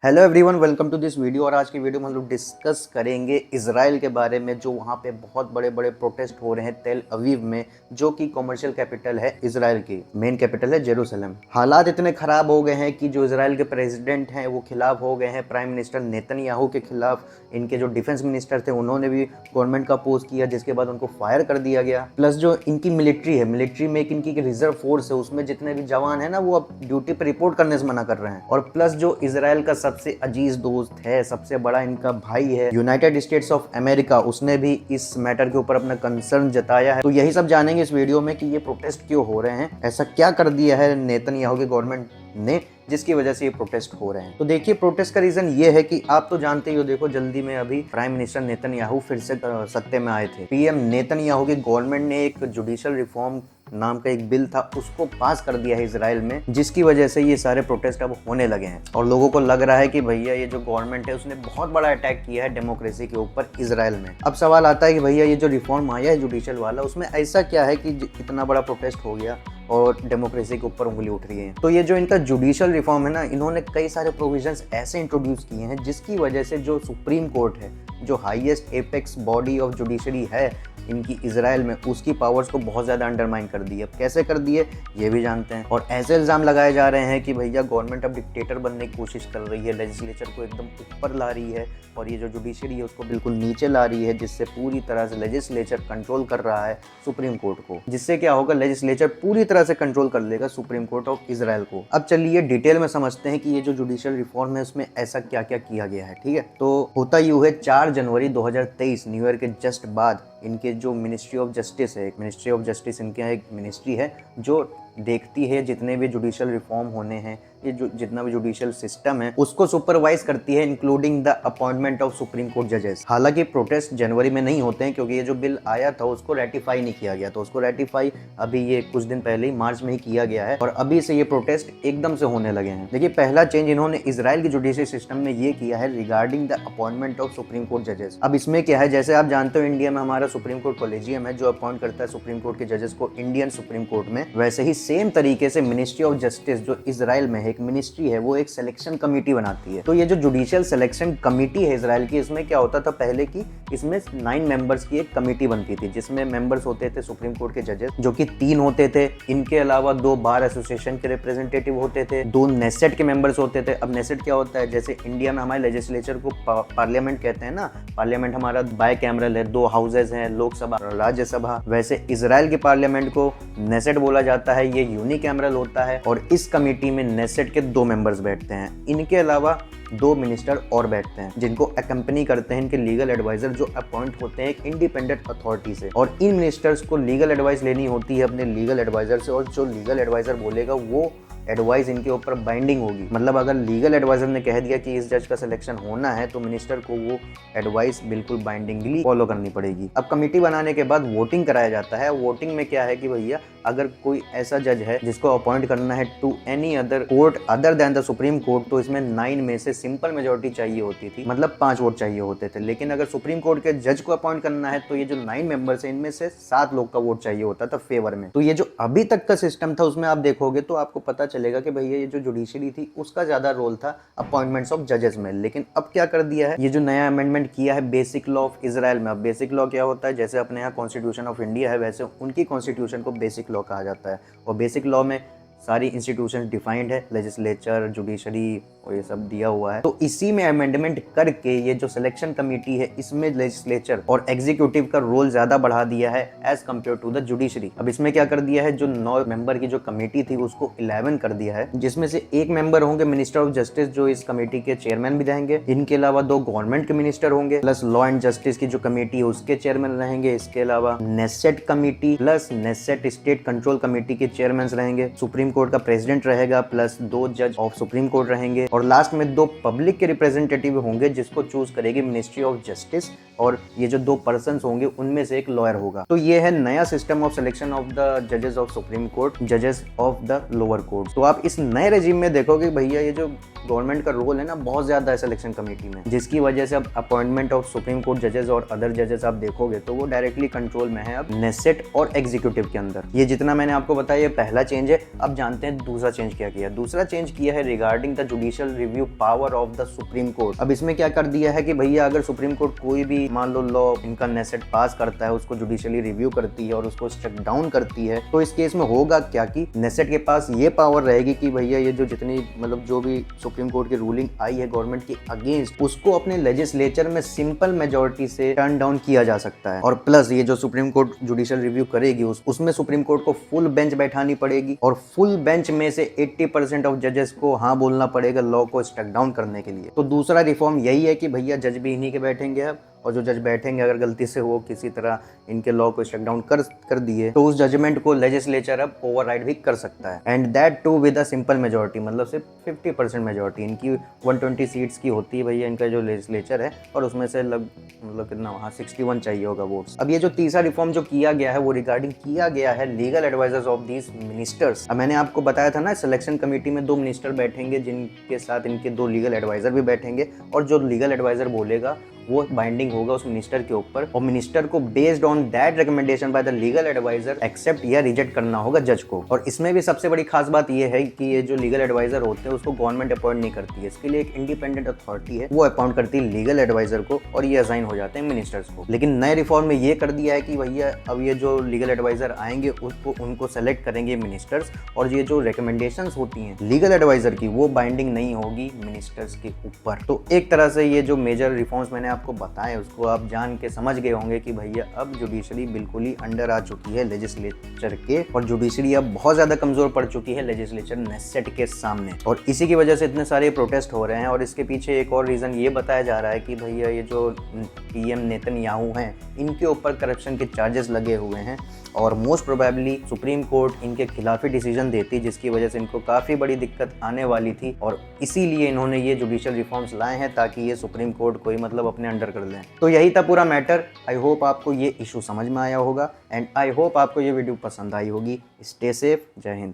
Hello everyone, welcome to this video. और आज की वीडियो में हम लोग डिस्कस करेंगे इजराइल के बारे में, जो वहाँ पे बहुत बड़े बड़े प्रोटेस्ट हो रहे हैं तेल अवीव में, जो कि कमर्शियल कैपिटल है इजराइल की। मेन कैपिटल है जेरूसलम। हालात इतने खराब हो गए हैं कि जो इजराइल के प्रेसिडेंट हैं वो खिलाफ हो गए हैं प्राइम मिनिस्टर नेतन्याहू के खिलाफ। इनके जो डिफेंस मिनिस्टर थे उन्होंने भी गवर्नमेंट का अपोज किया, जिसके बाद उनको फायर कर दिया गया। प्लस जो इनकी मिलिट्री है, मिलिट्री में एक इनकी रिजर्व फोर्स है, उसमें जितने भी जवान है ना वो अब ड्यूटी पर रिपोर्ट करने से मना कर रहे हैं। और प्लस जो इजराइल का सबसे अजीज दोस्त है, सबसे बड़ा इनका भाई है यूनाइटेड स्टेट्स ऑफ अमेरिका, उसने भी इस मैटर के ऊपर अपना कंसर्न जताया है। तो यही सब जानेंगे इस वीडियो में कि ये प्रोटेस्ट क्यों हो रहे हैं, ऐसा क्या कर दिया है नेतन्याहू की गवर्नमेंट ने जिसकी वजह से ये प्रोटेस्ट हो रहे हैं। तो देखिए, प्रोटेस्ट का रीजन ये है कि आप तो जानते ही हो, देखो जल्दी में अभी प्राइम मिनिस्टर नेतन्याहू फिर से सत्ते में आए थे। पीएम नेतन्याहू की गवर्नमेंट ने एक जुडिशियल रिफॉर्म नाम का एक बिल था, उसको पास कर दिया है इजराइल में, जिसकी वजह से ये सारे प्रोटेस्ट अब होने लगे हैं। और लोगों को लग रहा है कि भैया ये जो गवर्नमेंट है उसने बहुत बड़ा अटैक किया है डेमोक्रेसी के ऊपर इजराइल में। अब सवाल आता है कि भैया ये जो रिफॉर्म आया है जुडिशियल वाला, उसमें ऐसा क्या है कि इतना बड़ा प्रोटेस्ट हो गया और डेमोक्रेसी के ऊपर उंगली उठ रही है। तो ये जो इनका जुडिशियल रिफॉर्म है ना, इन्होंने कई सारे प्रोविजंस ऐसे इंट्रोड्यूस किए हैं जिसकी वजह से जो सुप्रीम कोर्ट है, जो highest apex body of judiciary है इनकी इजराइल में, उसकी पावर्स को बहुत ज़्यादा अंडरमाइन कर दी है। कैसे कर दिए ये भी जानते हैं। और ऐसे इल्ज़ाम लगाए जा रहे हैं कि भैया गवर्नमेंट अब डिक्टेटर बनने की कोशिश कर रही है, लेजिस्लेचर को एकदम ऊपर ला रही है और ये जो जुडिशरी है उसको बिल्कुल नीचे ला रही है, जिससे पूरी तरह से लेजिस्लेचर कंट्रोल कर रहा है सुप्रीम कोर्ट को। जिससे क्या होगा, लेजिस्लेचर पूरी तरह से कंट्रोल कर लेगा सुप्रीम कोर्ट ऑफ इजराइल को। अब चलिए डिटेल में समझते हैं कि ये जो जुडिशियल रिफॉर्म है उसमें ऐसा क्या क्या किया गया है। ठीक है, तो होता यूँ है 4 जनवरी 2023 न्यू ईयर के जस्ट बाद इनके जो मिनिस्ट्री ऑफ जस्टिस है, एक मिनिस्ट्री ऑफ जस्टिस इनके यहाँ एक मिनिस्ट्री है जो देखती है जितने भी जुडिशियल रिफॉर्म होने हैं, ये जो जितना भी जुडिशियल सिस्टम है उसको सुपरवाइज करती है, including the appointment of supreme court जजेस। हालांकि प्रोटेस्ट जनवरी में नहीं होते हैं क्योंकि ये जो बिल आया था उसको रेटिफाई नहीं किया गया, तो उसको रेटिफाई अभी ये कुछ दिन पहले ही मार्च में ही किया गया है और अभी से ये प्रोटेस्ट एकदम से होने लगे हैं। देखिए, पहला चेंज इन्होंने इजराइल की जुडिशियल सिस्टम में ये किया है regarding the appointment of supreme court जजेस। अब इसमें क्या है, जैसे आप जानते हो इंडिया में हमारा सुप्रीम कोर्ट कॉलेजियम है जो अपॉइंट करता है सुप्रीम कोर्ट के जजेस को इंडियन सुप्रीम कोर्ट में, वैसे ही सेम तरीके से मिनिस्ट्री ऑफ जस्टिस जो इजराइल में है एक मिनिस्ट्री है, वो एक सिलेक्शन कमेटी बनाती है। तो ये जो जुडिशियल सिलेक्शन कमेटी है इजराइल की, इसमें क्या होता था पहले की, इसमें 9 मेंबर्स की एक कमेटी बनती थी जिसमें मेंबर्स होते थे सुप्रीम कोर्ट के जजेस जो कि 3 होते थे। इनके अलावा 2 बार एसोसिएशन के रिप्रेजेंटेटिव होते थे, 2 नेसेट के मेंबर्स होते थे। अब नेसेट क्या होता है, जैसे इंडिया में हमारे लेजिस्लेचर को पार्लियामेंट कहते हैं ना, पार्लियामेंट हमारा बाय कैमरल है, 2 हाउसेज हैं, लोकसभा और राज्यसभा। वैसे इजराइल के पार्लियामेंट को नेसेट बोला जाता है, ये यूनिकैमरल होता है और इस कमेटी में नेसेट के 2 मेंबर्स बैठते हैं। इनके अलावा 2 मिनिस्टर और बैठते हैं जिनको अकम्पनी करते हैं इनके लीगल एडवाइजर जो अपॉइंट होते हैं एक इंडिपेंडेंट अथॉरिटी से। और इन मिनिस्टर्स को लीगल एडवाइस लेनी होती है अपने लीगल एडवाइजर से, और जो लीगल एडवाइजर बोलेगा वो एडवाइस इनके ऊपर बाइंडिंग होगी। मतलब अगर लीगल एडवाइजर ने कह दिया कि इस जज का सिलेक्शन होना है तो मिनिस्टर को वो एडवाइस बिल्कुल बाइंडिंगली फॉलो करनी पड़ेगी। अब कमेटी बनाने के बाद वोटिंग कराया जाता है। वोटिंग में क्या है कि भैया अगर कोई ऐसा जज है जिसको अपॉइंट करना है to any other court other than the supreme court, तो इसमें 9 में से सिंपल मेजोरिटी चाहिए होती थी, मतलब 5 वोट चाहिए होते थे। लेकिन अगर सुप्रीम कोर्ट के जज को अपॉइंट करना है तो ये जो 9 मेंबर्स है इनमें से 7 लोग का वोट चाहिए होता था फेवर में। तो ये जो अभी तक का सिस्टम था उसमें आप देखोगे तो आपको पता चलेगा कि भैया ये जो जुडिशरी थी उसका ज्यादा रोल था अपॉइंटमेंट्स ऑफ जजेस में। लेकिन अब क्या कर दिया है, ये जो नया अमेंडमेंट किया है बेसिक लॉ ऑफ इजराइल में। अब बेसिक लॉ क्या होता है, जैसे अपने यहाँ कॉन्स्टिट्यूशन ऑफ इंडिया है वैसे उनकी कॉन्स्टिट्यूशन को बेसिक लॉ कहा जाता है। और बेसिक लॉ में सारी इंस्टीट्यूशन डिफाइंड है, लेजिस्लेचर, जुडिशरी और ये सब दिया हुआ है। तो इसी में अमेंडमेंट करके ये जो सिलेक्शन कमेटी है इसमें लेजिस्लेचर और एग्जीक्यूटिव का रोल ज्यादा बढ़ा दिया है as compare to the judiciary. अब इसमें क्या कर दिया है, जो 9 मेंबर की जो कमेटी थी उसको 11 कर दिया है, जिसमें से 1 मेंबर होंगे मिनिस्टर ऑफ जस्टिस जो इस कमेटी के चेयरमैन भी रहेंगे। इनके अलावा 2 गवर्नमेंट के मिनिस्टर होंगे, प्लस लॉ एंड जस्टिस की जो कमेटी है उसके चेयरमैन रहेंगे। इसके अलावा Knesset committee plus Knesset state control committee के चेयरमैन रहेंगे। सुप्रीम कोर्ट का प्रेसिडेंट रहेगा, प्लस 2 जज ऑफ सुप्रीम कोर्ट रहेंगे और लास्ट में 2 पब्लिक के रिप्रेजेंटेटिव होंगे जिसको चूज करेगी मिनिस्ट्री ऑफ जस्टिस, और ये जो 2 पर्सन्स होंगे उनमें से एक लॉयर होगा। तो ये है नया system of selection of the जजेस ऑफ सुप्रीम कोर्ट, जजेस ऑफ द लोअर कोर्ट। तो आप इस नए रेजिम में देखोगे भैया ये जो गवर्नमेंट का रोल है ना बहुत ज्यादा है सिलेक्शन कमेटी में, जिसकी वजह से अब अपॉइंटमेंट ऑफ सुप्रीम कोर्ट जजेस और अदर जजेस आप देखोगे तो वो डायरेक्टली कंट्रोल में है अब नेसेट और एग्जीक्यूटिव के अंदर। ये जितना मैंने आपको बताया ये पहला चेंज है। अब जानते हैं दूसरा चेंज क्या किया। दूसरा चेंज किया है regarding the judicial review power of the supreme court. अब इसमें क्या कर दिया है कि भैया अगर सुप्रीम कोर्ट कोई भी मान लो लॉ इनका नेसेट पास करता है, उसको जुडिशियली रिव्यू करती है और उसको स्ट्रक डाउन करती है, तो इस केस में होगा क्या कि नेसेट के पास ये पावर रहेगी कि भैया ये जो जितनी मतलब जो भी सुप्रीम कोर्ट की रूलिंग आई है गवर्नमेंट के अगेंस्ट, उसको अपने लेजिस्लेचर में सिंपल मेजोरिटी से टर्न डाउन किया जा सकता है। और प्लस ये जो सुप्रीम कोर्ट जुडिशियल रिव्यू करेगी उसमें सुप्रीम कोर्ट को फुल बेंच बैठानी पड़ेगी और फुल बेंच में से 80% ऑफ जजेस को हाँ बोलना पड़ेगा लॉ को स्ट्रक डाउन करने के लिए। तो दूसरा रिफॉर्म यही है कि भैया जज भी इन्हीं के बैठेंगे अब, और जो जज बैठेंगे अगर गलती से वो किसी तरह इनके लॉ को स्ट्रक डाउन कर दिए तो उस जजमेंट को लेजिस्लेचर अब ओवरराइड भी कर सकता है, and that too with a simple majority. मतलब सिर्फ 50% मेजोरिटी इनकी 120 सीट्स की होती है भैया इनका जो लेजिस्लेचर है, और उसमें से मतलब कितना वहाँ 61 चाहिए होगा वोट्स। अब ये जो तीसरा रिफॉर्म जो किया गया है वो रिगार्डिंग किया गया है legal advisers of these ministers. अब मैंने आपको बताया था ना सिलेक्शन कमेटी में 2 मिनिस्टर बैठेंगे जिनके साथ इनके 2 लीगल एडवाइजर भी बैठेंगे, और जो लीगल एडवाइजर बोलेगा वो बाइंडिंग होगा उस मिनिस्टर के ऊपर, और मिनिस्टर को based on that recommendation by the legal adviser accept या रिजेक्ट करना होगा जज को। और इसमें भी सबसे बड़ी खास बात ये है कि ये जो लीगल एडवाइजर होते हैं उसको गवर्नमेंट अपॉइंट नहीं करती है, इसके लिए एक इंडिपेंडेंट अथॉरिटी है वो अपॉइंट करती है लीगल एडवाइजर को, और ये असाइन हो जाते हैं मिनिस्टर्स को। लेकिन नए रिफॉर्म में ये कर दिया है कि भैया अब ये जो लीगल एडवाइजर आएंगे उसको उनको सेलेक्ट करेंगे मिनिस्टर्स, और ये जो रिकमेंडेशंस होती हैं लीगल एडवाइजर की वो बाइंडिंग नहीं होगी मिनिस्टर्स के ऊपर। तो एक तरह से ये जो मेजर रिफॉर्म्स मैंने आपको बताए उसको आप जान के समझ गए होंगे कि भैया अब जुडिशरी बिल्कुल ही अंडर आ चुकी है लेजिस्लेचर के, और जुडिशरी अब बहुत ज्यादा कमजोर पड़ चुकी है लेजिस्लेचर नेसेट के सामने, और इसी की वजह से इतने सारे प्रोटेस्ट हो रहे हैं। और इसके पीछे एक और रीजन ये बताया जा रहा है कि भैया ये जो पीएम नेतन्याहू हैं इनके ऊपर करप्शन के चार्जेस लगे हुए हैं, और मोस्ट प्रोबेबली सुप्रीम कोर्ट इनके खिलाफ ही डिसीजन देती जिसकी वजह से इनको काफ़ी बड़ी दिक्कत आने वाली थी, और इसीलिए इन्होंने ये जुडिशियल रिफॉर्म्स लाए हैं ताकि ये सुप्रीम कोर्ट को ही मतलब अपने अंडर कर लें। तो यही था पूरा मैटर। आई होप आपको ये इशू समझ में आया होगा, एंड आई होप आपको ये वीडियो पसंद आई होगी। स्टे सेफ, जय हिंद।